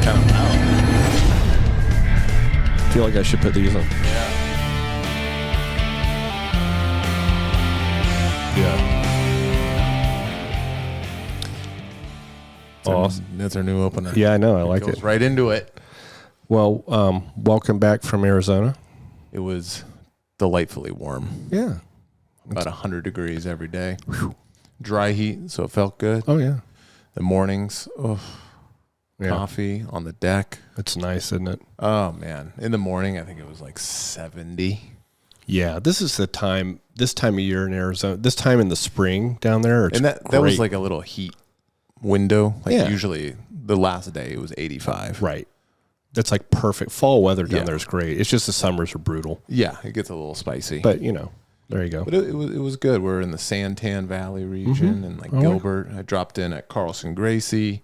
kind of loud. I feel like I should put these on. Yeah. Awesome. That's our new opener. Yeah, I know. I like Goes it. right into it. Well, welcome back from Arizona. It was delightfully warm. Yeah. About 100 degrees every day. Whew. Dry heat, so it felt good. Oh, yeah. The mornings, coffee on the deck. It's nice, isn't it? Oh, man. In the morning, I think it was like 70. Yeah, this is the time, this time of year in Arizona, this time in the spring down there. It's and that was like a little heat window. Like usually the last day it was 85. Right. That's like perfect. Fall weather down there is great. It's just the summers are brutal. Yeah, it gets a little spicy. But, you know, there you go. But it was good. We're in the Santan Valley region and like Gilbert. I dropped in at Carlson Gracie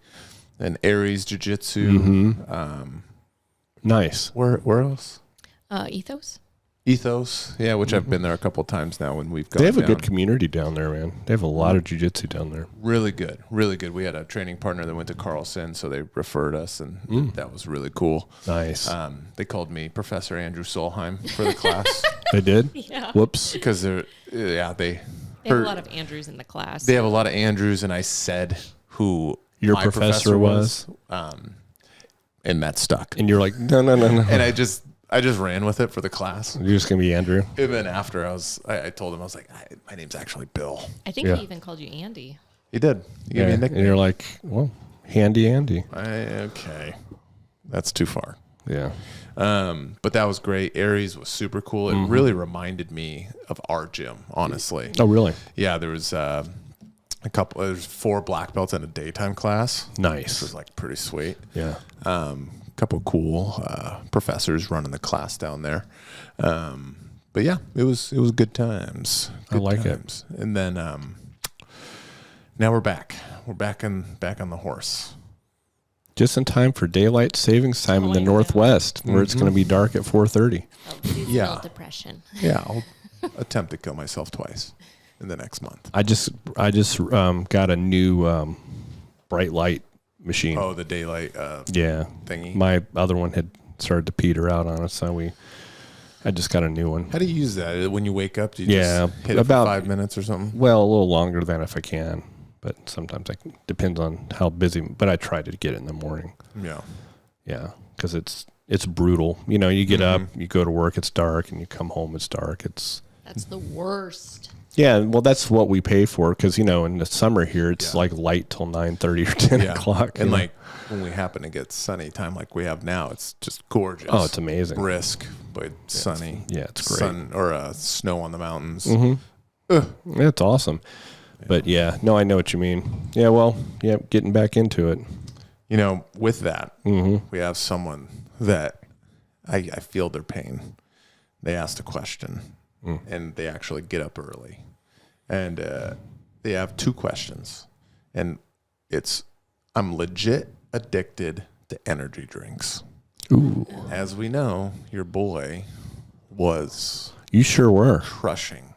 and Aries Jiu-Jitsu. Nice. Where else? Ethos. Yeah, which I've been there a couple of times now when we've gone They have down. a good community down there, man. They have a lot of jiu-jitsu down there. Really good. Really good. We had a training partner that went to Carlson, so they referred us, and that was really cool. Nice. They called me Professor Andrew Solheim for the class. They did? Yeah. Whoops. Because they have a lot of Andrews in the class. They have a lot of Andrews, and I said who Your my professor was? And that stuck. And you're like, no. And I just ran with it for the class. You're just going to be Andrew? And then after I told him, I was like, my name's actually Bill. I think he even called you Andy. He did. He gave me a nickname. And you're like, well, Handy Andy. Okay. That's too far. Yeah. But that was great. Aries was super cool. It really reminded me of our gym, honestly. Oh, really? Yeah, there was there's 4 black belts in a daytime class. Nice. Which was like pretty sweet. Yeah. Couple cool professors running the class down there. But yeah, it was good times. I like it. And then now we're back. We're back on the horse. Just in time for daylight savings time in the Northwest, where it's going to be dark at 4:30. Seasonal depression. Yeah, I'll attempt to kill myself twice in the next month. I just got a new bright light machine. Oh, the daylight thingy. My other one had started to peter out on us, so I just got a new one. How do you use that? When you wake up, do you just hit it about for 5 minutes or something? Well, a little longer than if I can, but sometimes depends on how busy. But I try to get it in the morning. Yeah, because it's brutal. You know, you get up, you go to work, it's dark, and you come home, it's dark. That's the worst. Yeah, well, that's what we pay for because, you know, in the summer here, it's like light till 9:30 or 10 o'clock. And like when we happen to get sunny time like we have now, it's just gorgeous. Oh, it's amazing. Brisk, but sunny. It's great. Sun or snow on the mountains. It's awesome. Yeah. But yeah, no, I know what you mean. Yeah, well, getting back into it. You know, with that, we have someone that I feel their pain. They asked a question. And they actually get up early. And they have 2 questions. And it's, I'm legit addicted to energy drinks. Ooh. As we know, your boy was... You sure were. Crushing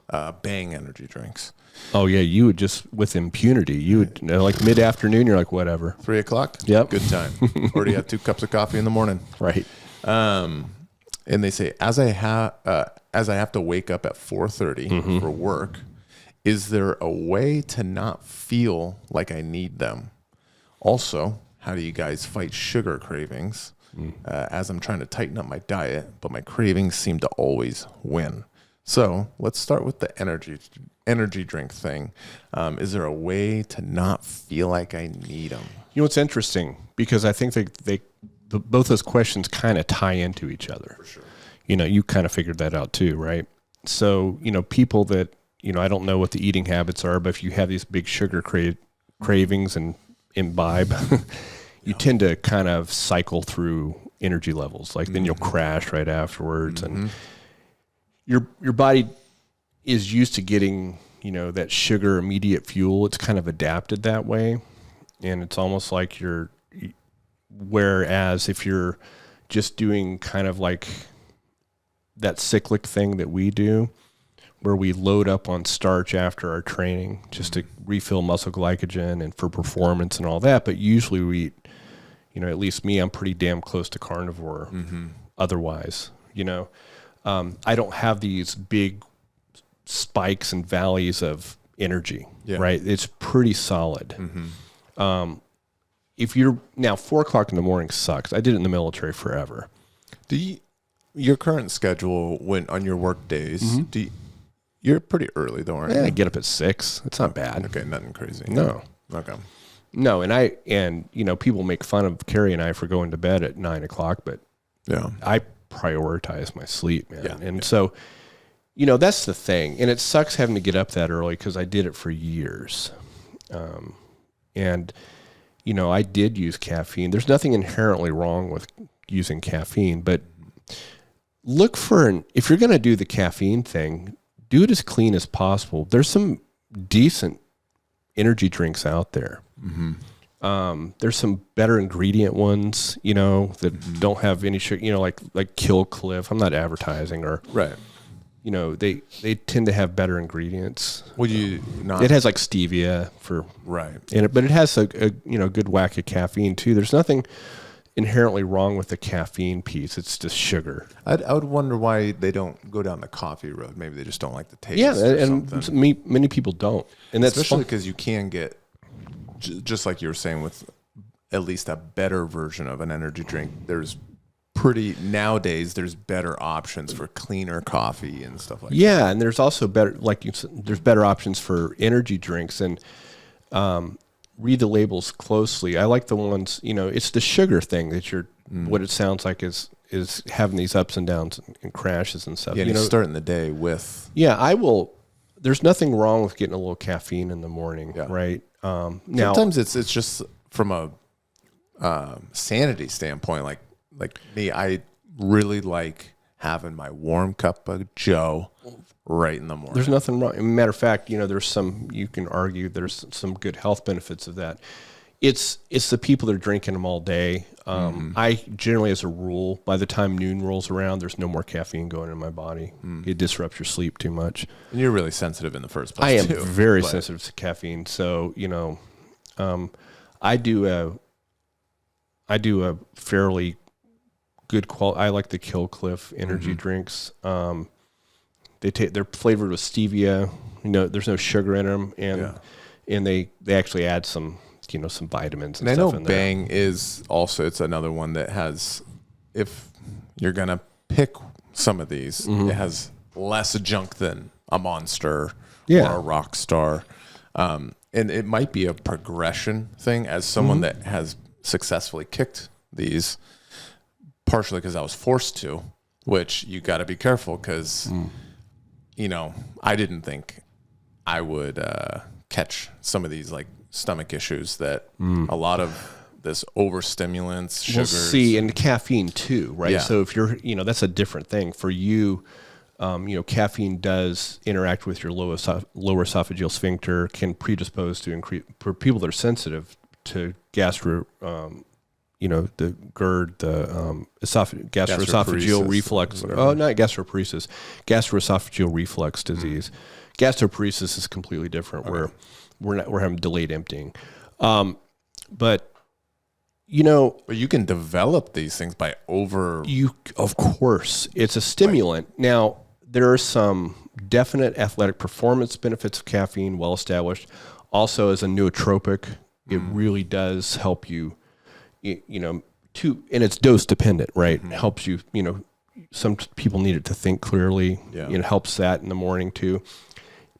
Bang energy drinks. Oh, yeah, you would just, with impunity, you would, like mid-afternoon, you're like, whatever. 3 o'clock? Yep. Good time. Already had 2 cups of coffee in the morning. Right. And they say, as I have to wake up at 4:30 for work, is there a way to not feel like I need them? Also, how do you guys fight sugar cravings? As I'm trying to tighten up my diet, but my cravings seem to always win. So let's start with the energy drink thing. Is there a way to not feel like I need them? You know, it's interesting because I think both those questions kind of tie into each other. For sure. You know, you kind of figured that out too, right? So, you know, people that, you know, I don't know what the eating habits are, but if you have these big sugar cravings and imbibe, you tend to kind of cycle through energy levels. Like then you'll crash right afterwards. And your body is used to getting, you know, that sugar immediate fuel. It's kind of adapted that way. And it's almost like whereas if you're just doing kind of like that cyclic thing that we do, where we load up on starch after our training just to refill muscle glycogen and for performance and all that. But usually we eat, at least me, I'm pretty damn close to carnivore. Otherwise, I don't have these big spikes and valleys of energy, right? It's pretty solid. If you're now 4 o'clock in the morning sucks. I did it in the military forever. Your current schedule when on your work days, you're pretty early though, aren't you? I get up at 6. It's not bad. Okay, nothing crazy. No. Okay. No, and people make fun of Carrie and I for going to bed at 9 o'clock, but I prioritize my sleep, man. So, that's the thing. And it sucks having to get up that early because I did it for years. And I did use caffeine. There's nothing inherently wrong with using caffeine, but look for if you're going to do the caffeine thing, do it as clean as possible. There's some decent energy drinks out there. There's some better ingredient ones, that don't have any sugar, like Kill Cliff. I'm not advertising or right. They tend to have better ingredients. Would you not? It has like stevia in it, but it has a good whack of caffeine too. There's nothing inherently wrong with the caffeine piece. It's just sugar. I would wonder why they don't go down the coffee road. Maybe they just don't like the taste. Yeah, and many people don't, and that's especially because you can get, just like you were saying, with at least a better version of an energy drink. Nowadays there's better options for cleaner coffee and stuff like that. Yeah, and there's also better, like you said, there's better options for energy drinks, and read the labels closely. I like the ones, it's the sugar thing that what it sounds like is having these ups and downs and crashes and stuff. Yeah, starting the day with. Yeah, there's nothing wrong with getting a little caffeine in the morning, right? Now, sometimes it's just from a sanity standpoint, like me, I really like having my warm cup of Joe right in the morning. There's nothing wrong. Matter of fact, you can argue there's some good health benefits of that. It's the people that are drinking them all day. I generally, as a rule, by the time noon rolls around, there's no more caffeine going in my body. It disrupts your sleep too much. And you're really sensitive in the first place. I am very sensitive to caffeine. So, I do a fairly good quality. I like the Kill Cliff energy drinks. They're flavored with stevia. There's no sugar in them, and they actually add some some vitamins and stuff in there. Bang is also, it's another one that has, if you're gonna pick some of these, it has less junk than a Monster or a Rockstar, and it might be a progression thing. As someone that has successfully kicked these, partially because I was forced to, which you got to be careful because, I didn't think I would catch some of these like stomach issues that a lot of this overstimulants, sugars. See, and caffeine too, right? Yeah. So if you're, that's a different thing for you. Caffeine does interact with your lower esophageal sphincter, can predispose to increase for people that are sensitive to the GERD, the gastroesophageal reflux. Oh, not gastroparesis, gastroesophageal reflux disease. Gastroparesis is completely different, where we're having delayed emptying. But you can develop these things by of course, it's a stimulant. Right. Now, there are some definite athletic performance benefits of caffeine, well established. Also, as a nootropic, it really does help you. And it's dose dependent, right? It helps you. Some people need it to think clearly. Yeah. It helps that in the morning too.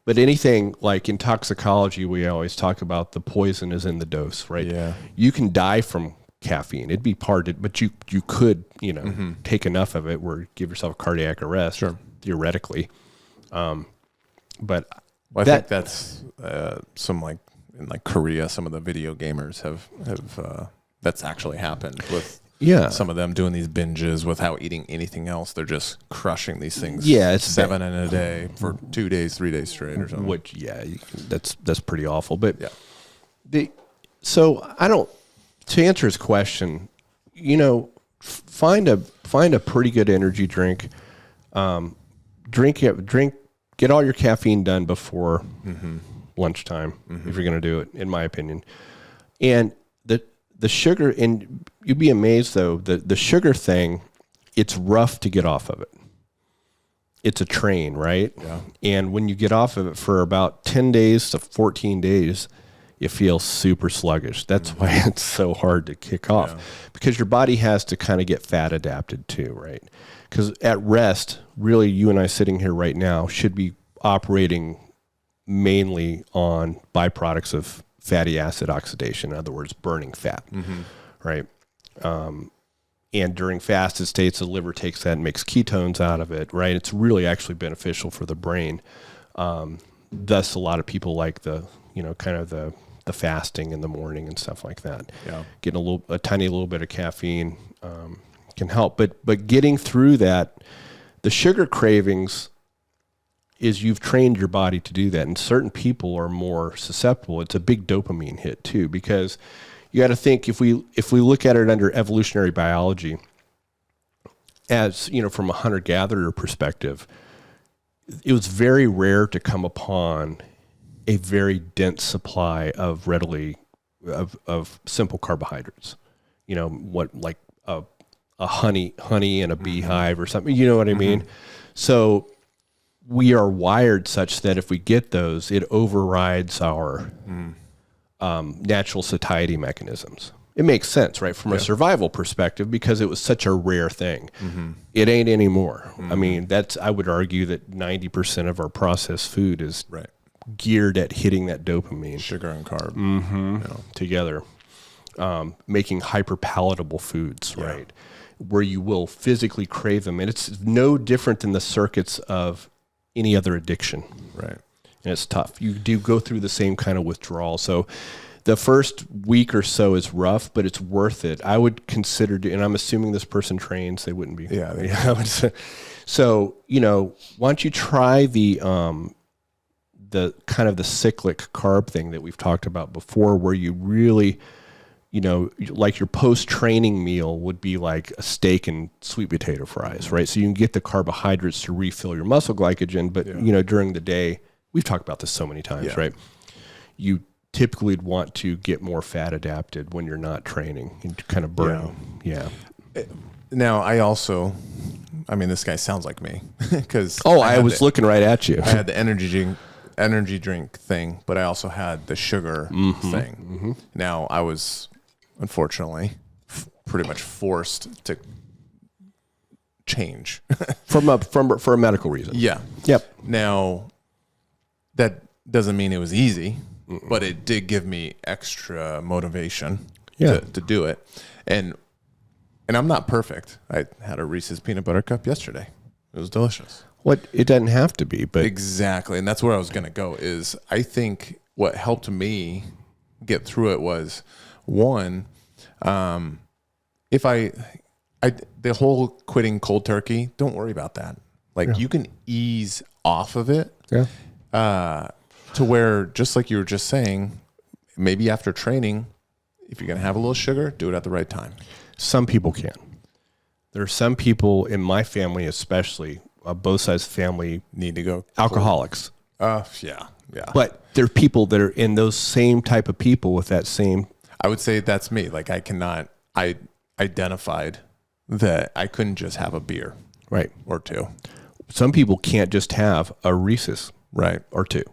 But anything like in toxicology, we always talk about the poison is in the dose, right? Yeah. You can die from caffeine. It'd be parted, but you could, take enough of it where give yourself a cardiac arrest, theoretically. But I think that's some like in like Korea, some of the video gamers have that's actually happened with some of them doing these binges without eating anything else. They're just crushing these things. Yeah, it's 7 in a day for 2 days, 3 days straight or something. Which that's pretty awful. But so I don't. To answer his question, find a pretty good energy drink. Get all your caffeine done before lunchtime if you're going to do it, in my opinion. And the sugar, and you'd be amazed though, the sugar thing, it's rough to get off of it. It's a train, right? Yeah. And when you get off of it for about 10 days to 14 days, you feel super sluggish. That's why it's so hard to kick off, because your body has to kind of get fat adapted too, right? Because at rest, really, you and I sitting here right now should be operating mainly on byproducts of fatty acid oxidation. In other words, burning fat, right? And during fasted states, the liver takes that and makes ketones out of it, right? It's really actually beneficial for the brain. Thus, a lot of people like the fasting in the morning and stuff like that. Yeah. Getting a tiny little bit of caffeine can help. But getting through that, the sugar cravings is you've trained your body to do that. And certain people are more susceptible. It's a big dopamine hit too, because you got to think, if we look at it under evolutionary biology, as you know, from a hunter-gatherer perspective, it was very rare to come upon a very dense supply of of simple carbohydrates. You know, what, like a honey and a beehive or something. You know what I mean? So we are wired such that if we get those, it overrides our natural satiety mechanisms. It makes sense, right? From a survival perspective, because it was such a rare thing. It ain't anymore. I mean, I would argue that 90% of our processed food is geared at hitting that dopamine. Sugar and carb. Together. Making hyper palatable foods, right? Where you will physically crave them. And it's no different than the circuits of any other addiction. Right. And it's tough. You do go through the same kind of withdrawal. So the first week or so is rough, but it's worth it. I would consider, and I'm assuming this person trains, they wouldn't be. Yeah. So, you know, why don't you try the kind of the cyclic carb thing that we've talked about before, where you really, you know, like your post-training meal would be like a steak and sweet potato fries, right? So you can get the carbohydrates to refill your muscle glycogen, but, you know, during the day, we've talked about this so many times, right? You typically want to get more fat adapted when you're not training and kind of burn. Now, I mean, this guy sounds like me because I was looking right at you. I had the energy drink thing, but I also had the sugar thing. Now, I was unfortunately pretty much forced to change for a medical reason. Yep. Now, that doesn't mean it was easy, but it did give me extra motivation to do it. And I'm not perfect. I had a Reese's peanut butter cup yesterday. It was delicious. It doesn't have to be, but exactly. And that's where I was going to go is I think what helped me get through it was one, if the whole quitting cold turkey, don't worry about that. Like you can ease off of it. To where, just like you were just saying, maybe after training, if you're going to have a little sugar, do it at the right time. Some people can. There are some people in my family, especially both sides of the family, need to go alcoholics. Yeah. But there are people that are in those same type of people with that same. I would say that's me. Like I identified that I couldn't just have a beer. Right. Or two. Some people can't just have a Reese's. Right. Or two.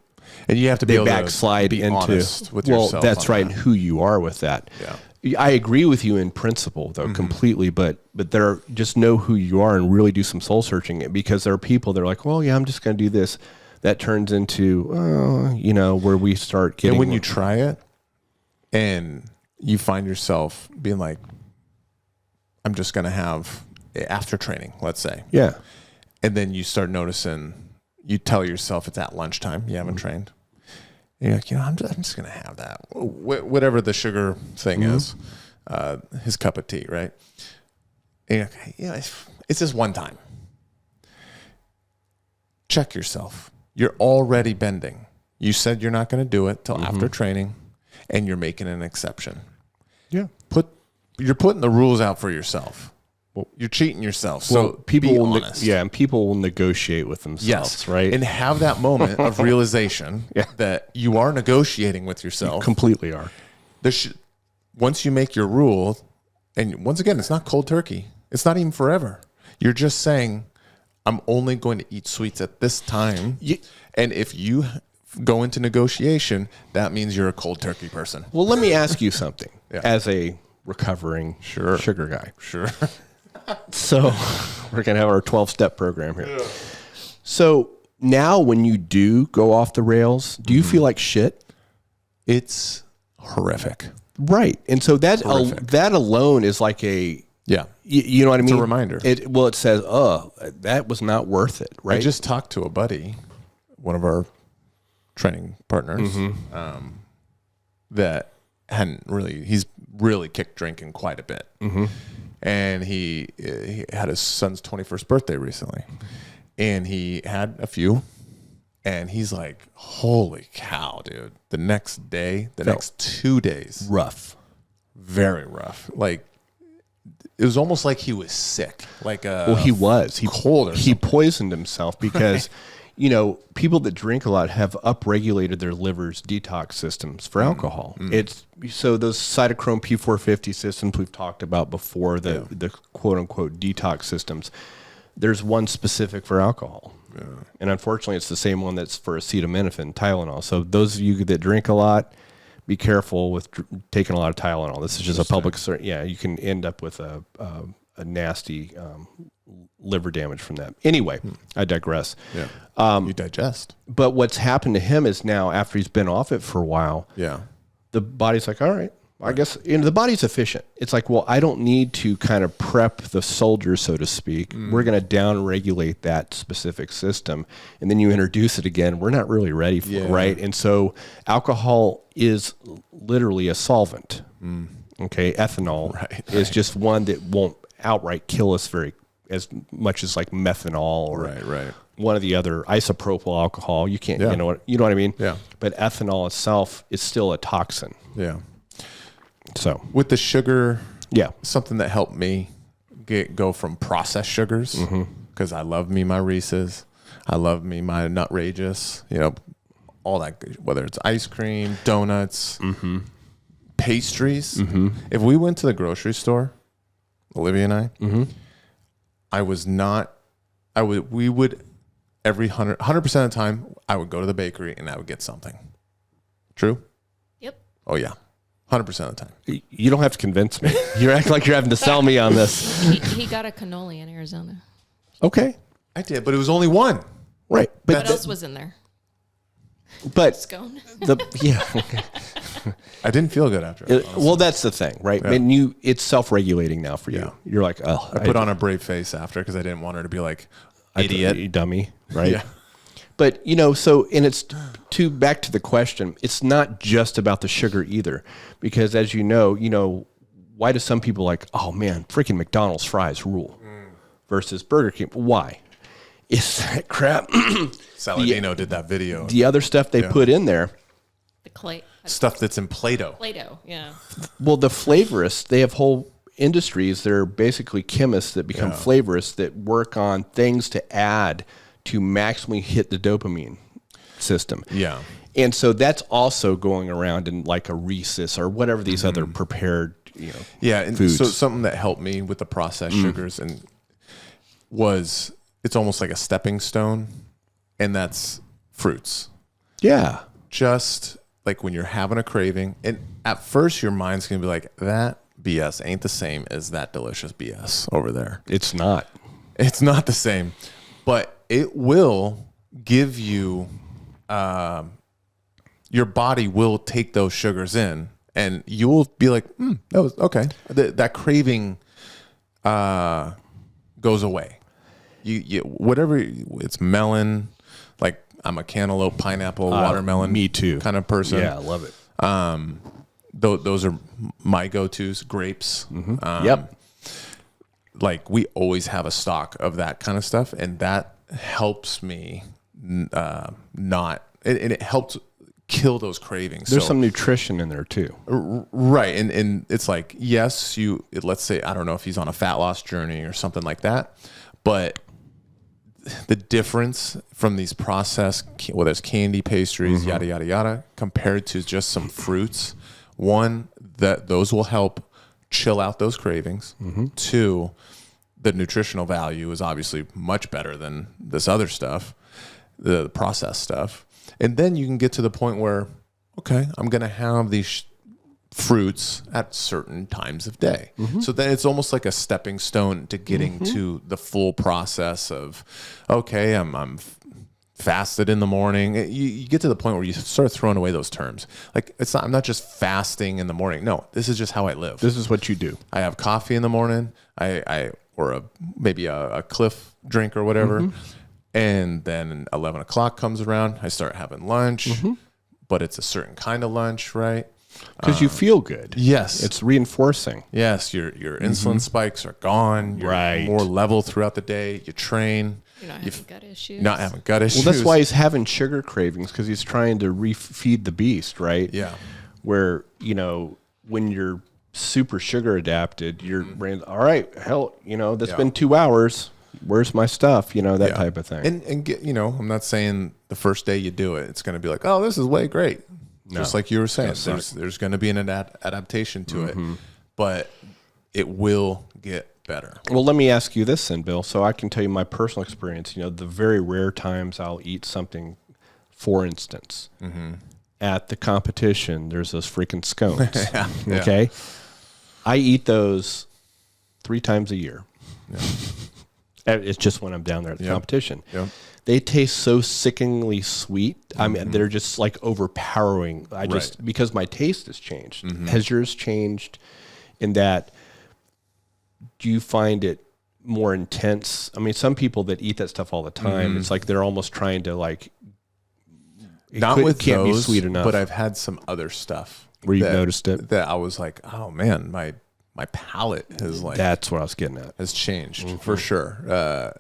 And you have to be able backslide to be into honest with yourself. That's right. And who you are with that. Yeah. I agree with you in principle, though, completely. But just know who you are and really do some soul searching. Because there are people that are like, well, yeah, I'm just going to do this. That turns into, where we start getting. And when you try it, and you find yourself being like, I'm just going to have after training, let's say. Yeah. And then you start noticing. You tell yourself it's at lunchtime. You haven't trained. And you're like, I'm just going to have that. Whatever the sugar thing is, his cup of tea, right? And you're like, it's just one time. Check yourself. You're already bending. You said you're not going to do it till after training, and you're making an exception. Yeah. You're putting the rules out for yourself. You're cheating yourself. So people be will honest. and people will negotiate with themselves, right? And have that moment of realization that you are negotiating with yourself. You completely are. Once you make your rule And once again, it's not cold turkey. It's not even forever. You're just saying, I'm only going to eat sweets at this time. And if you go into negotiation, that means you're a cold turkey person. Well, let me ask you something Yeah. as a recovering sugar guy. Sure. So we're going to have our 12-step program here. Yeah. So now when you do go off the rails, do you feel like shit? It's horrific. Right. And so that alone is like a... Yeah. You know what I mean? It's a reminder. It says, oh, that was not worth it, right? I just talked to a buddy, one of our training partners, that he's really kicked drinking quite a bit. Mm-hmm. And he had his son's 21st birthday recently. And he had a few. And he's like, holy cow, dude. The next 2 days. Rough. Very rough. Like, it was almost like he was sick. Like he was. Cold or he poisoned himself because, people that drink a lot have upregulated their liver's detox systems for alcohol. It's so those cytochrome P450 systems we've talked about before, the quote unquote detox systems. There's one specific for alcohol. Yeah. And unfortunately, it's the same one that's for acetaminophen, Tylenol. So those of you that drink a lot, be careful with taking a lot of Tylenol. This is just a public... Yeah, you can end up with a nasty liver damage from that. Anyway, I digress. Yeah. You digest. But what's happened to him is now, after he's been off it for a while, the body's like, all right, I guess the body's efficient. It's like, well, I don't need to kind of prep the soldier, so to speak. We're going to down-regulate that specific system. And then you introduce it again. We're not really ready for it, right? And so alcohol is literally a solvent. Okay, ethanol is just one that won't outright kill us as much as like methanol or one of the other isopropyl alcohol. You can't, you know what I mean? Yeah. But ethanol itself is still a toxin. Yeah. So with the sugar, something that helped me go from processed sugars, because I love me my Reese's, I love me my Nutrageous, all that, whether it's ice cream, donuts, pastries. If we went to the grocery store, Olivia and I, we would every 100% of the time, I would go to the bakery and I would get something. True? Yep. Oh yeah. 100% of the time. You don't have to convince me. You act like you're having to sell me on this. He got a cannoli in Arizona. Okay. I did, but it was only one. Right. But what else was in there? But scone. I didn't feel good after it. Well, that's the thing, right? Yeah. And it's self-regulating now for you. Yeah. You're like, oh. I put on a brave face after because I didn't want her to be like, idiot. You dummy, right? Yeah. But, and it's back to the question, it's not just about the sugar either. Because as you know, why do some people like, oh man, freaking McDonald's fries rule versus Burger King? Why? It's that crap. Saladino did that video. The other stuff they put in there. The clay. Stuff that's in Play-Doh. Play-Doh, yeah. Well, the flavorists, they have whole industries. They're basically chemists that become flavorists that work on things to add to maximally hit the dopamine system. Yeah. And so that's also going around in like a Reese's or whatever these other prepared, and foods. So something that helped me with the processed sugars was it's almost like a stepping stone, and that's fruits. Yeah. Just like when you're having a craving, and at first your mind's going to be like, that BS ain't the same as that delicious BS over there. It's not. It's not the same, but it will give you, your body will take those sugars in, and you will be like, that was okay. That craving goes away. You whatever, it's melon, like I'm a cantaloupe, pineapple, watermelon. Me too. Kind of person. Yeah, I love it. Those are my go-tos. Grapes. Yep. Like we always have a stock of that kind of stuff, and that helps me not, and it helps kill those cravings. There's some nutrition in there too. Right. And it's like, yes, let's say, I don't know if he's on a fat loss journey or something like that, but the difference from these processed, whether it's candy, pastries, yada, yada, yada, compared to just some fruits, one, that those will help chill out those cravings. 2, the nutritional value is obviously much better than this other stuff, the processed stuff. And then you can get to the point where, okay, I'm going to have these fruits at certain times of day. So then it's almost like a stepping stone to getting to the full process of, okay, I'm fasted in the morning. You get to the point where you start throwing away those terms. Like I'm not just fasting in the morning. No, this is just how I live. This is what you do. I have coffee in the morning. Or maybe a Cliff drink or whatever. And then 11 o'clock comes around. I start having lunch, but it's a certain kind of lunch, right? Because you feel good. Yes. It's reinforcing. Yes, your insulin spikes are gone. You're more level throughout the day. You train. You're not having gut issues. Not having gut issues. Well, that's why he's having sugar cravings, because he's trying to refeed the beast, right? Yeah. Where, when you're super sugar adapted, your brain, all right, hell, that's been 2 hours. Where's my stuff? That type of thing. And get, I'm not saying the first day you do it, it's going to be like, oh, this is way great. No. Just like you were saying, there's going to be an adaptation to it, but it will get better. Well, let me ask you this then, Bill. So I can tell you my personal experience. The very rare times I'll eat something, for instance, at the competition, there's those freaking scones. Okay. I eat those 3 times a year. It's just when I'm down there at the competition. They taste so sickeningly sweet. I mean, they're just like overpowering. Because my taste has changed. Has yours changed in that? Do you find it more intense? I mean, some people that eat that stuff all the time, it's like they're almost trying to can't be sweet enough. But I've had some other stuff where you've noticed it that I was like, oh man, my palate has that's what I was getting at. Has changed for sure.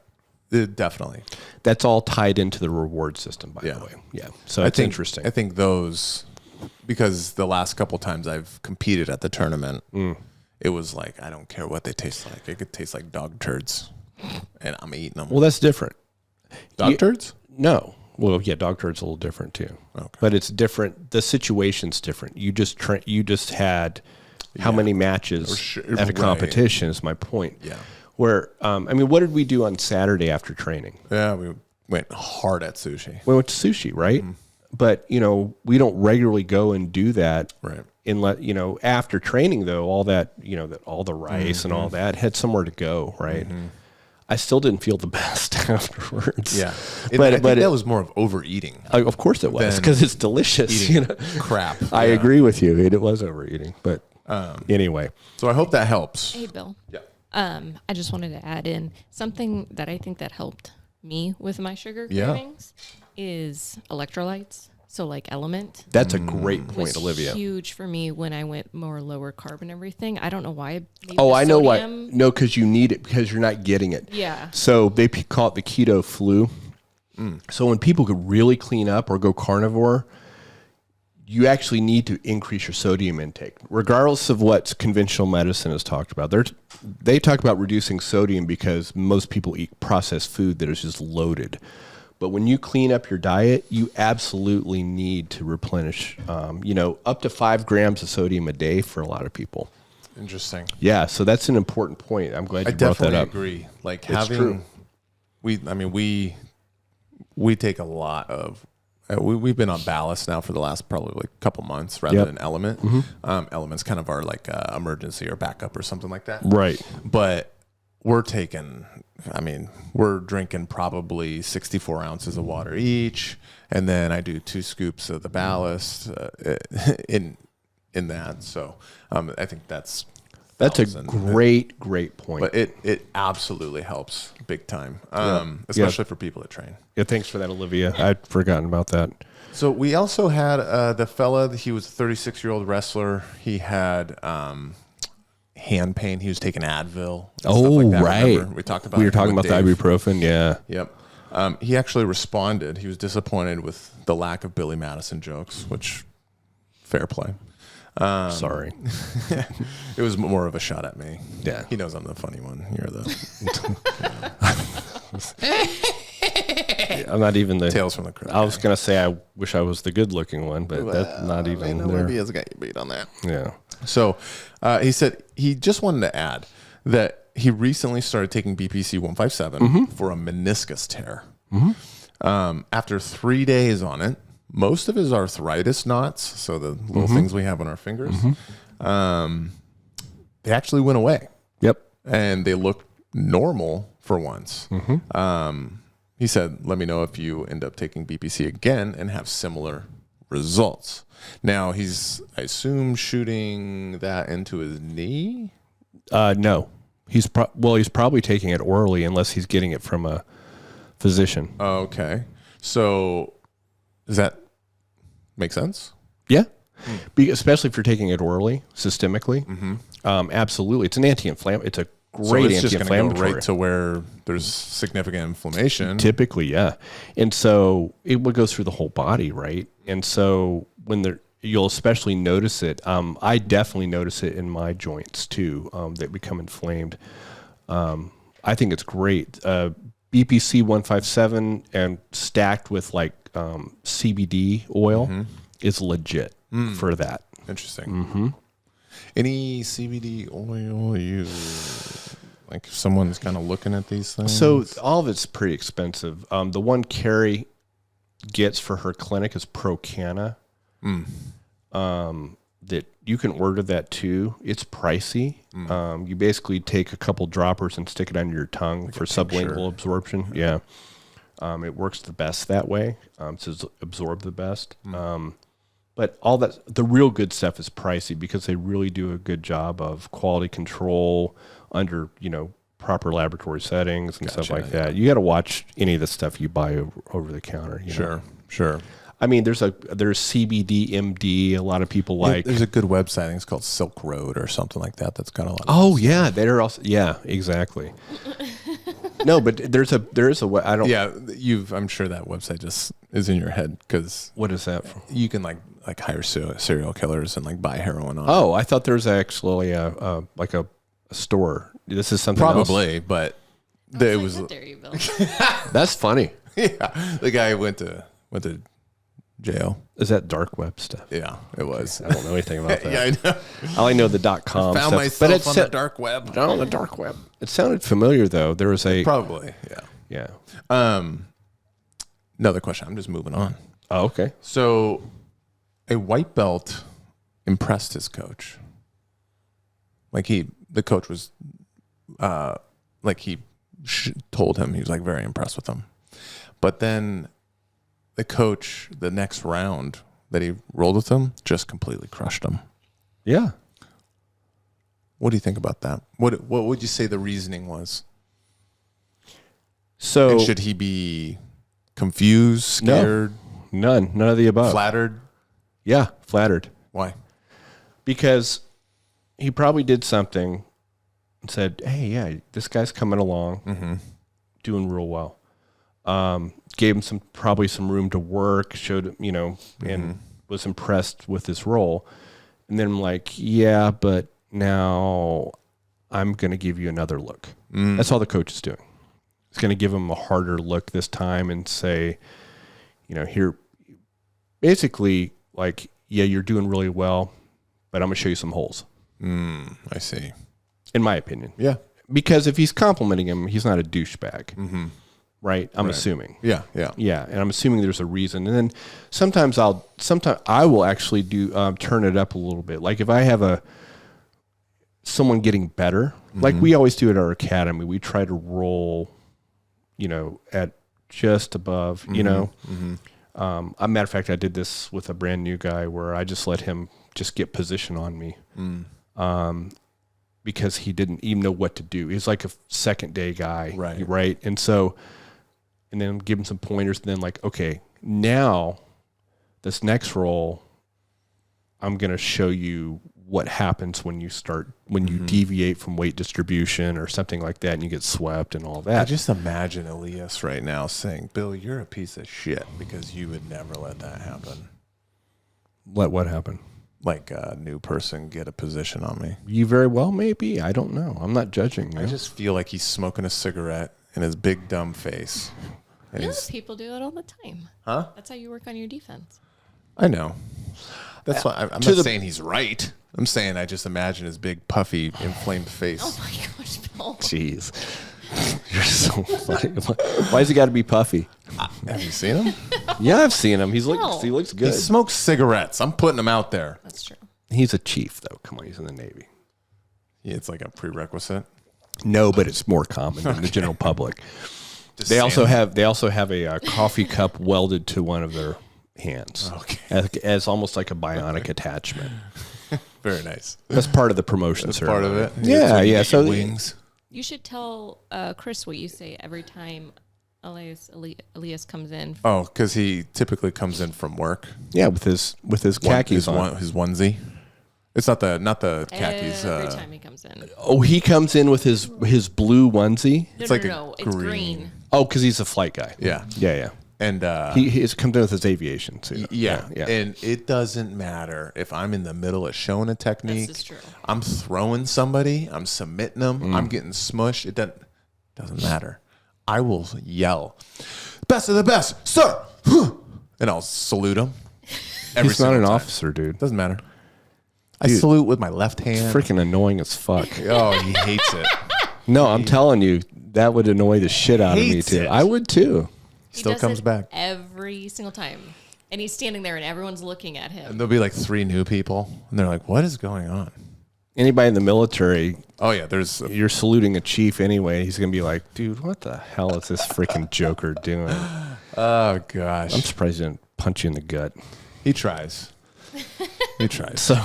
Definitely. That's all tied into the reward system, by the way. Yeah. So it's interesting. I think those, because the last couple times I've competed at the tournament, it was like, I don't care what they taste like. It could taste like dog turds, and I'm eating them. Well, that's different. Dog turds? No. Well, yeah, dog turds a little different too. Okay. But it's different. The situation's different. You just had how many matches at a competition is my point. Yeah. Where, what did we do on Saturday after training? Yeah, we went hard at sushi. We went to sushi, right? But, we don't regularly go and do that. Right. After training, though, all that, all the rice and all that had somewhere to go, right? I still didn't feel the best afterwards. Yeah. But I think that was more of overeating. Of course it was, because it's delicious. Crap. I agree with you. It was overeating. But anyway. So I hope that helps. Hey, Bill. Yeah. I just wanted to add in something that I think that helped me with my sugar cravings is electrolytes. So like Element. That's a great point, was Olivia. Huge for me when I went more lower carb and everything. I don't know why. I know why. No, because you need it, because you're not getting it. Yeah. So they call it the keto flu. So when people could really clean up or go carnivore, you actually need to increase your sodium intake, regardless of what conventional medicine has talked about. They talk about reducing sodium because most people eat processed food that is just loaded. But when you clean up your diet, you absolutely need to replenish, up to 5 grams of sodium a day for a lot of people. Interesting. Yeah, so that's an important point. I'm glad you brought that up. I definitely agree. Like having, we take a lot of. We've been on ballast now for the last probably couple months rather than Element. Element's kind of our emergency or backup or something like that. Right. But we're drinking probably 64 ounces of water each. And then I do 2 scoops of the ballast in that. So I think that's a great point. But it absolutely helps big time, especially for people that train. Yeah, thanks for that, Olivia. I'd forgotten about that. So we also had the fella, he was a 36-year-old wrestler. He had hand pain. He was taking Advil. Oh, stuff like that. right. Remember? We were talking about Dave. the ibuprofen, yeah. Yep. He actually responded. He was disappointed with the lack of Billy Madison jokes, which, fair play. Sorry. It was more of a shot at me. Yeah. He knows I'm the funny one. You're the... I'm not even the... Tales from the Crypt. I was going to say I wish I was the good-looking one, but that's not even there. Olivia's got you beat on that. Yeah. So He said he just wanted to add that he recently started taking BPC 157 for a meniscus tear. After 3 days on it, most of his arthritis knots, so the little things we have on our fingers, they actually went away. Yep. And they looked normal for once. He said, let me know if you end up taking BPC again and have similar results. Now, he's, I assume, shooting that into his knee? No. He's probably taking it orally unless he's getting it from a physician. Okay. So does that make sense? Yeah. Especially if you're taking it orally, systemically. Absolutely. It's an anti-inflammatory. It's a great it's just anti-inflammatory. going to go right to where there's significant inflammation. Typically, yeah. And so it goes through the whole body, right? And so when you'll especially notice it. I definitely notice it in my joints too, that become inflamed. I think it's great. BPC 157 and stacked with like CBD oil is legit for that. Interesting. Any CBD oil you like? If someone's kind of looking at these things. So all of it's pretty expensive. The one Carrie gets for her clinic is Procana. That you can order that too. It's pricey. You basically take a couple droppers and stick it under your tongue like for sublingual absorption. Yeah. It works the best that way. To absorb the best. But all that, the real good stuff is pricey because they really do a good job of quality control under, proper laboratory settings and stuff like that. You got to watch any of the stuff you buy over the counter. Sure. I mean, there's CBD MD. A lot of people like. There's a good website. I think it's called Silk Road or something like that. That's got a lot. Yeah, they're also exactly. No, but there is a I don't. Yeah, I'm sure that website just is in your head because what is that for? You can like hire serial killers and like buy heroin on. Oh, I thought there was actually a store. This is something probably, else. But it was. There you go. That's funny. Yeah, the guy went to jail. Is that dark web stuff? Yeah, it was. I don't know anything about that. Yeah, I know. All I know the .com I found stuff. myself on the dark web. On the dark web. It sounded familiar though. There was probably. Yeah. Another question. I'm just moving on. Oh, okay. So, a white belt impressed his coach. The coach was, told him he was like very impressed with him, but then the coach, the next round that he rolled with him, just completely crushed him. Yeah. What do you think about that? What would you say the reasoning was? So, and should he be confused, scared? No, none of the above. Flattered? Yeah, flattered. Why? Because he probably did something and said, hey, yeah, this guy's coming along, doing real well. Gave him probably some room to work, showed, and was impressed with his role. And then I'm like, yeah, but now I'm going to give you another look. That's all the coach is doing. He's going to give him a harder look this time and say, here, basically like, yeah, you're doing really well, but I'm going to show you some holes. I see. In my opinion. Yeah. Because if he's complimenting him, he's not a douchebag. Right? I'm assuming. Yeah. Yeah, and I'm assuming there's a reason. And then sometimes I will actually do turn it up a little bit. Like if I have someone getting better, like we always do at our academy, we try to roll, at just above, a matter of fact, I did this with a brand new guy where I just let him just get position on me. Because he didn't even know what to do. He's like a second day guy. Right. And then give him some pointers. And then like, okay, now this next roll, I'm going to show you what happens when you deviate from weight distribution or something like that and you get swept and all that. I just imagine Elias right now saying, Bill, you're a piece of shit because you would never let that happen. Let what happen? Like a new person get a position on me. You very well maybe. I don't know. I'm not judging. I just feel like he's smoking a cigarette in his big dumb face. And people do it all the time. Huh? That's how you work on your defense. I know. That's why I'm not saying he's right. I'm saying I just imagine his big, puffy, inflamed face. Oh my gosh, Bill. Jeez. You're so funny. Why has he got to be puffy? Have you seen him? Yeah, I've seen him. He looks He good. smokes cigarettes. I'm putting him out there. That's true. He's a chief, though. Come on, he's in the Navy. Yeah, it's like a prerequisite. No, but it's more common than the general public. Just They also saying. have a coffee cup welded to one of their hands, as almost like a bionic attachment. Very nice. That's part of the promotion. That's part of it. Yeah. So wings. You should tell Chris what you say every time Elias comes in. Oh, because he typically comes in from work. yeah, with his khakis on. His onesie. It's not the khakis. Every time he comes in. Oh, he comes in with his blue onesie. It's like It's green. Oh, because he's a flight guy. Yeah. Yeah. And He comes in with his aviation suit. yeah. And it doesn't matter if I'm in the middle of showing a technique. This is true. I'm throwing somebody. I'm submitting them. I'm getting smushed. It doesn't matter. I will yell, "Best of the best, sir!" And I'll salute him. He's not an officer, dude. Doesn't matter. I salute with my left hand. It's freaking annoying as fuck. Oh, he hates it. No, I'm telling you, that would annoy the shit out of me Hates too. it. I would too. He Still does comes it back. every single time. And he's standing there and everyone's looking at him. And there'll be like 3 new people, and they're like, "What is going on?" Anybody in the military, Oh yeah, there's you're saluting a chief anyway. He's gonna be like, dude, what the hell is this freaking joker doing? oh gosh. I'm surprised he didn't punch you in the gut. He tries. He tries. So,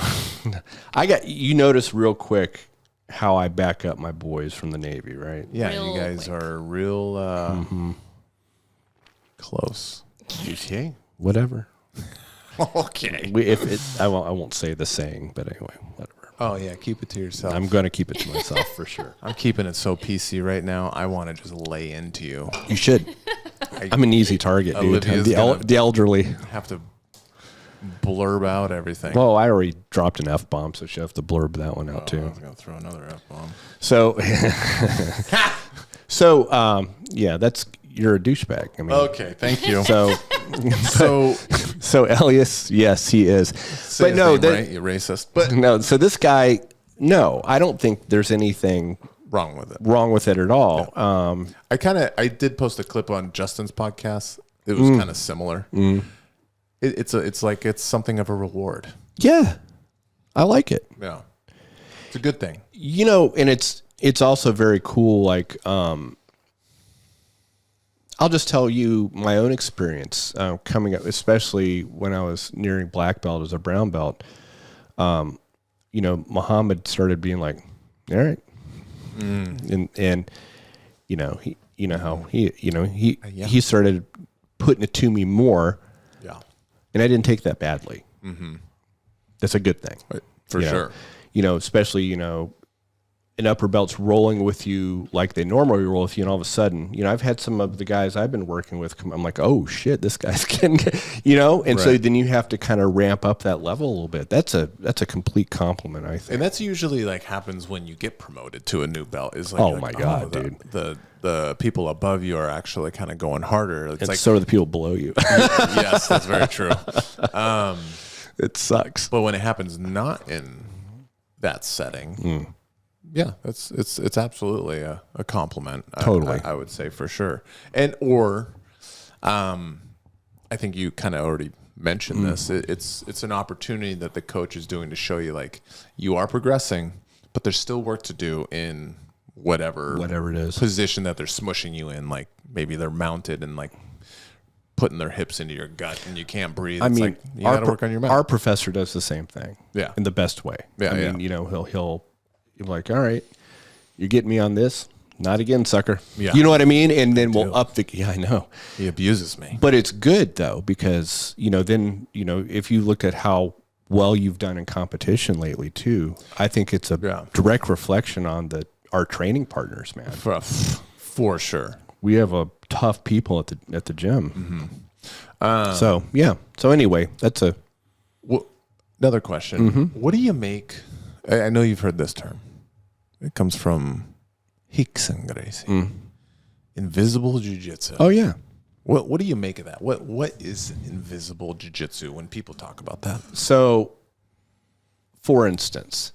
you notice real quick how I back up my boys from the Navy, right? Yeah, Real you guys quick. are real close. GTA, whatever. Okay. I won't say the saying, but anyway, whatever. Oh yeah, keep it to yourself. I'm gonna keep it to myself for sure. I'm keeping it so PC right now. I want to just lay into you. You should. I'm an easy target, dude. Olivia's The elderly. Have to blurb out everything. Well, I already dropped an F-bomb, so she'll have to blurb that one out I too. was gonna throw another F-bomb. So, yeah, you're a douchebag. I mean, Okay, thank you. So, so Elias, yes, he is. Say But his no, name that, right, you racist. But no. So this guy, no, I don't think there's anything wrong with it. wrong with it at all. I did post a clip on Justin's podcast. It was kind of similar. It's like it's something of a reward. Yeah, I like it. Yeah, it's a good thing. You know, and it's also very cool. Like, I'll just tell you my own experience coming up, especially when I was nearing black belt as a brown belt. You know, Muhammad started being like, "All right," and you know he started putting it to me more. Yeah, and I didn't take that badly. Mm-hmm. That's a good thing, for sure. You know, especially an upper belt's rolling with you like they normally roll with you, and all of a sudden, I've had some of the guys I've been working with come, I'm like, oh shit, this guy's getting, and so then you have to kind of ramp up that level a little bit. That's a complete compliment, I think. And that's usually like happens when you get promoted to a new belt. Is like, oh my god, dude, the people above you are actually kind of going harder. It's like so are the people below you. Yes, that's very true. It sucks. But when it happens not in that setting. Yeah, it's absolutely a compliment. Totally. I would say for sure. I think you kind of already mentioned this. It's an opportunity that the coach is doing to show you like you are progressing, but there's still work to do in whatever it is position that they're smushing you in. Like maybe they're mounted and like putting their hips into your gut and you can't breathe. I mean, like, you got to work on your mouth. Our professor does the same thing. Yeah. In the best way. Yeah, I mean, he'll you're like, all right, you're getting me on this. Not again, sucker. Yeah. You know what I mean? And then we'll up the, I know. He abuses me. But it's good though, because, then, if you look at how well you've done in competition lately too, I think it's a direct reflection on our training partners, man. For sure. We have a tough people at the gym. Mm-hmm. So, yeah. So anyway, that's another question. What do you make? I know you've heard this term. It comes from Hicks and Gracie. Invisible jiu-jitsu. Oh, yeah. What do you make of that? What is invisible jiu-jitsu when people talk about that? So, for instance,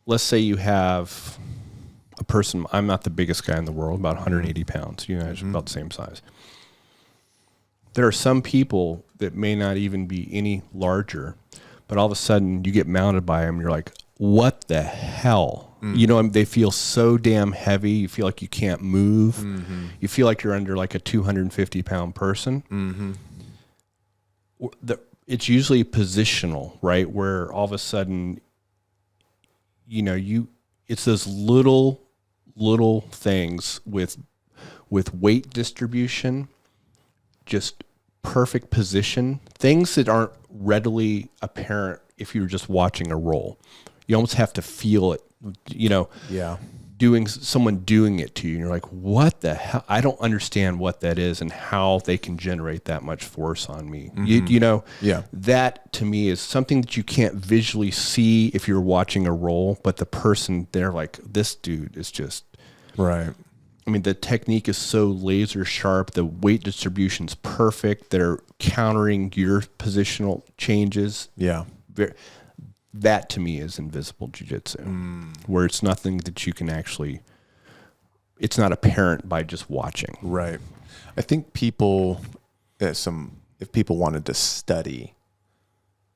let's say you have a person, I'm not the biggest guy in the world, about 180 pounds. You guys are about the same size. There are some people that may not even be any larger, but all of a sudden you get mounted by them. You're like, what the hell? You know, they feel so damn heavy. You feel like you can't move. You feel like you're under like a 250-pound person. It's usually positional, right? Where all of a sudden, you know, it's those little things with weight distribution, just perfect position, things that aren't readily apparent if you're just watching a roll. You almost have to feel it, you know, someone doing it to you. And you're like, what the hell? I don't understand what that is and how they can generate that much force on me. You know, that to me is something that you can't visually see if you're watching a roll, but the person, they're like, this dude is just right. I mean, the technique is so laser sharp. The weight distribution's perfect. They're countering your positional changes. Yeah. That to me is invisible jiu-jitsu, where it's nothing that you can actually, it's not apparent by just watching. Right. I think people, if people wanted to study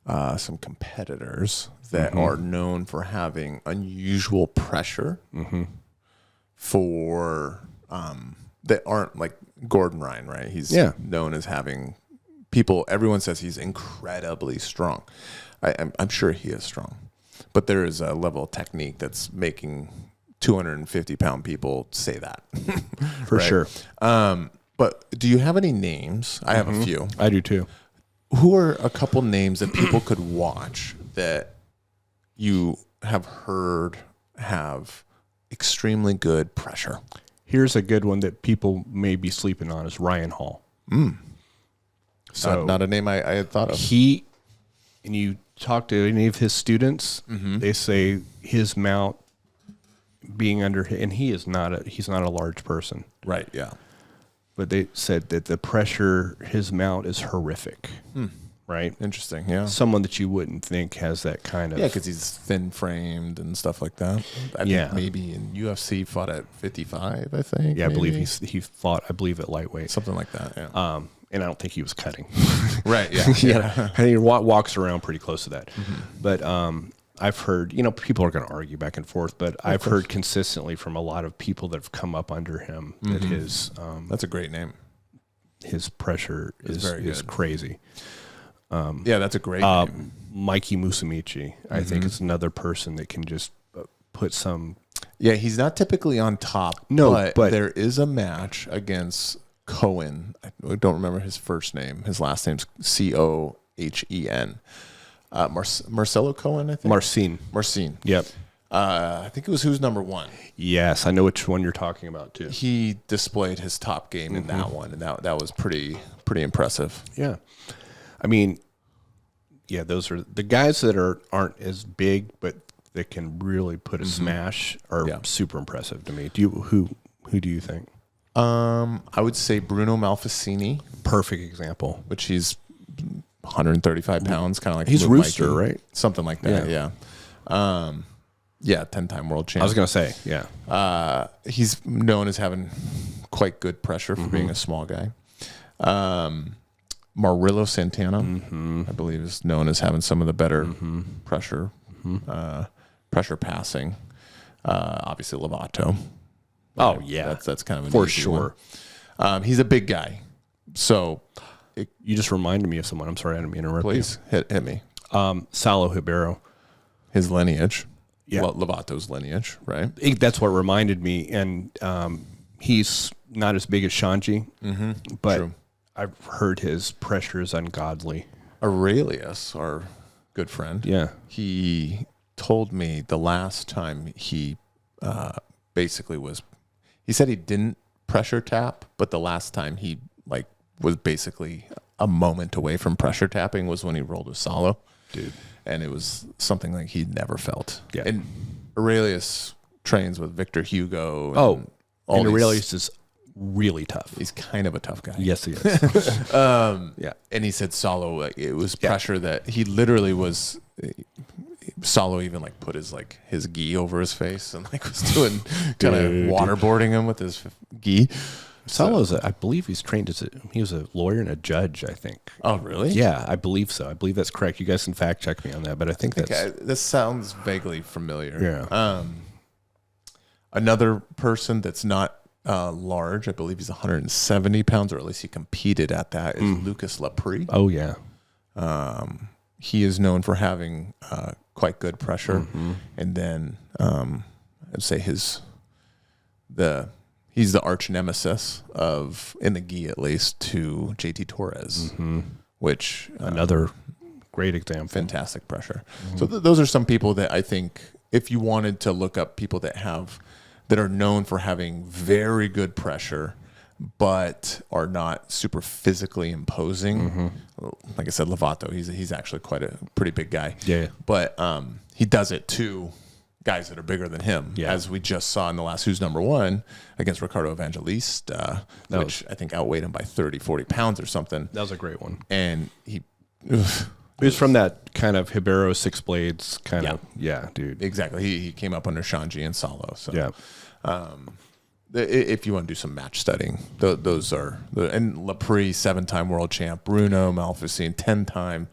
some competitors that are known for having unusual pressure for, that aren't like Gordon Ryan, right? He's known as having people, everyone says he's incredibly strong. I'm sure he is strong, but there is a level of technique that's making 250-pound people say that. For sure. But do you have any names? I have a few. I do too. Who are a couple names that people could watch that you have heard have extremely good pressure? Here's a good one that people may be sleeping on is Ryan Hall. So not a name I had thought of. And you talk to any of his students, they say his mount being under, and he's not a large person. Right, yeah. But they said that the pressure, his mount is horrific. Right? Interesting, yeah. Someone that you wouldn't think has that kind of... Yeah, because he's thin-framed and stuff like that. I think maybe in UFC fought at 55, I think. Yeah, maybe. I believe he fought, at lightweight. Something like that, yeah. And I don't think he was cutting. Right, yeah. And he walks around pretty close to that. But I've heard, you know, people are going to argue back and forth, but I've heard consistently from a lot of people that have come up under him that his... That's a great name. His pressure is crazy. Yeah, that's a great name. Mikey Musumeci, I think, is another person that can just put some... Yeah, he's not typically on top. No, but there is a match against Cohen. I don't remember his first name. His last name's Cohen. Marcelo Cohen, I think. Marcin. Yep. I think it was who's number one. Yes, I know which one you're talking about too. He displayed his top game in that one, and that was pretty impressive. Yeah. I mean, yeah, those are the guys that aren't as big, but that can really put a smash are super impressive to me. Who do you think? I would say Bruno Malfacini. Perfect example. Which he's 135 pounds, kind of like he's Rooster, Mikey, right? Something like that. Yeah. 10-time world champ. I was gonna say, yeah. He's known as having quite good pressure for being a small guy. Marillo Santana, I believe, is known as having some of the better pressure passing. Obviously, Lovato. Oh yeah, that's kind of an for easy sure. One. He's a big guy, so you just reminded me of someone. I'm sorry, I didn't mean to interrupt. Please hit me. Salo Ribeiro, his lineage, yeah, Lovato's lineage, right? That's what reminded me, and he's not as big as Shanji, but. True. I've heard his pressure is ungodly. Aurelius, our good friend, he told me the last time he basically he said he didn't pressure tap, but the last time he was basically a moment away from pressure tapping was when he rolled with Salo. Dude. And it was something like he'd never felt. Yeah. And Aurelius trains with Victor Hugo. And Aurelius is really tough. He's kind of a tough guy. Yes, he is. Yeah. And he said Salo, like, it was pressure that he literally was. Salo even like put his gi over his face and like was doing kind of waterboarding him with his gi. Salo's, I believe he's trained he was a lawyer and a judge, I think. Oh, really? Yeah, I believe so. I believe that's correct. You guys can fact check me on that, but I think this sounds vaguely familiar. Yeah. Another person that's not large, I believe he's 170 pounds, or at least he competed at that, is Lucas Lapri. Oh, yeah. He is known for having quite good pressure, and then I'd say he's the arch nemesis of, in the gi at least, to JT Torres, which another great example. Fantastic pressure. So those are some people that I think, if you wanted to look up people that are known for having very good pressure, but are not super physically imposing. Like I said, Lovato, he's actually quite a pretty big guy. Yeah. But he does it to guys that are bigger than him, as we just saw in the last Who's Number One against Ricardo Evangelista, which I think outweighed him by 30, 40 pounds or something. That was a great one. And he was from that kind of Hibero Six Blades kind of, dude. Exactly. He came up under Shanji and Salo. So, if you want to do some match studying, those are and Lapri, 7-time world champ, Bruno Malfacine, 10-time,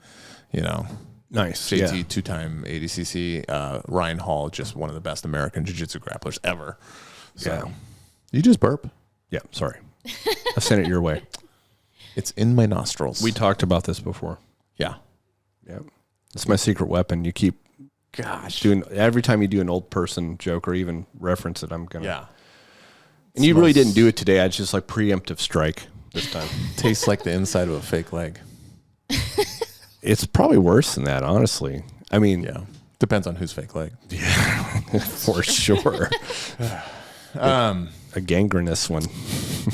nice, JT, 2-time ADCC, Ryan Hall, just one of the best American jiu-jitsu grapplers ever. So, you just burp. Yeah, sorry, I sent it your way. It's in my nostrils. We talked about this before. Yeah. It's my secret weapon. You keep, doing every time you do an old person joke or even reference it, I'm gonna. Yeah. And you really didn't do it today. I just like preemptive strike this time. Tastes like the inside of a fake leg. It's probably worse than that, honestly. I mean, depends on whose fake leg. Yeah, for sure. A gangrenous one.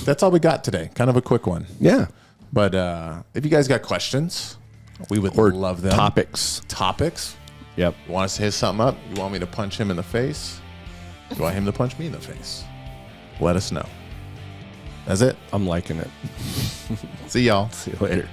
That's all we got today. Kind of a quick one. Yeah. But if you guys got questions, we would love them. Topics. Yep. You want us to hit something up? You want me to punch him in the face? You want him to punch me in the face? Let us know. That's it. I'm liking it. See y'all. See you later.